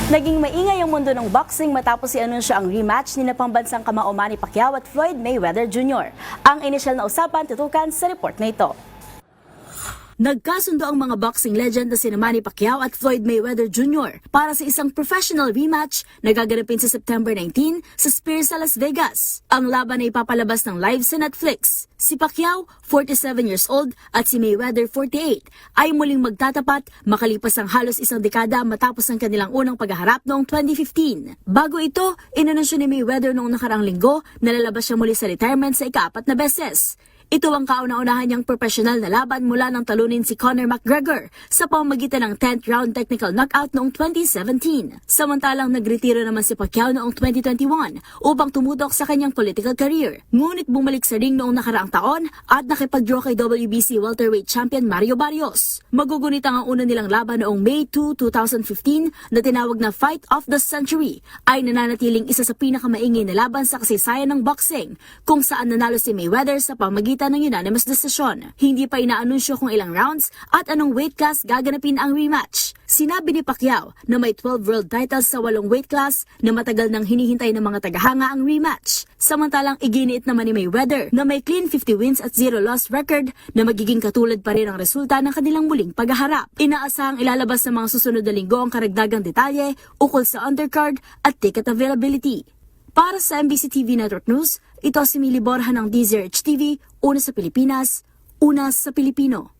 Naging maingay ang mundo ng boxing matapos i-anunsyo ang rematch ni pambansang kamao Manny Pacquiao at Floyd Mayweather Jr. Ang inisyal na usapan tutukan sa report na ito. Nagkasundo ang mga boxing legend na sina Manny Pacquiao at Floyd Mayweather Jr. para sa isang professional rematch na gaganapin sa September 19 sa Sphere sa Las Vegas. Ang laban ay ipapalabas ng live sa Netflix. Si Pacquiao, 47 years old, at si Mayweather, 48, ay muling magtatapat makalipas ang halos isang dekada matapos ang kanilang unang paghaharap noong 2015. Bago ito, inanunsyo ni Mayweather noong nakaraang linggo na lalabas siya muli sa retirement sa ika-4 na beses. Ito ang kauna-unahan niyang profesional na laban mula nang talunin si Conor McGregor sa pamamagitan ng 10th round technical knockout noong 2017. Samantalang nagretiro naman si Pacquiao noong 2021 upang tumutok sa kanyang political career. Ngunit bumalik sa ring noong nakaraang taon at nakipag-draw kay WBC welterweight champion Mario Barrios. Magugunit ang una nilang laban noong May 2, 2015 na tinawag na Fight of the Century ay nananatiling isa sa pinakamaingay na laban sa kasaysayan ng boxing kung saan nanalo si Mayweather sa pamamagitan ng unanimous decision. Hindi pa inaanunsyo kung ilang rounds at anong weight class gaganapin ang rematch. Sinabi ni Pacquiao na may 12 world titles sa 8 weight class na matagal nang hinihintay ng mga tagahanga ang rematch. Samantalang iginiit naman ni Mayweather na may clean 50 wins at 0 loss record na magiging katulad pa rin ang resulta ng kanilang muling paghaharap. Inaasahang ilalabas sa mga susunod na linggo ang karagdagang detalye ukol sa undercard at ticket availability. Para sa MBC TV Network News, ito si Mili Borja ng DZRH TV, una sa Pilipinas, una sa Pilipino.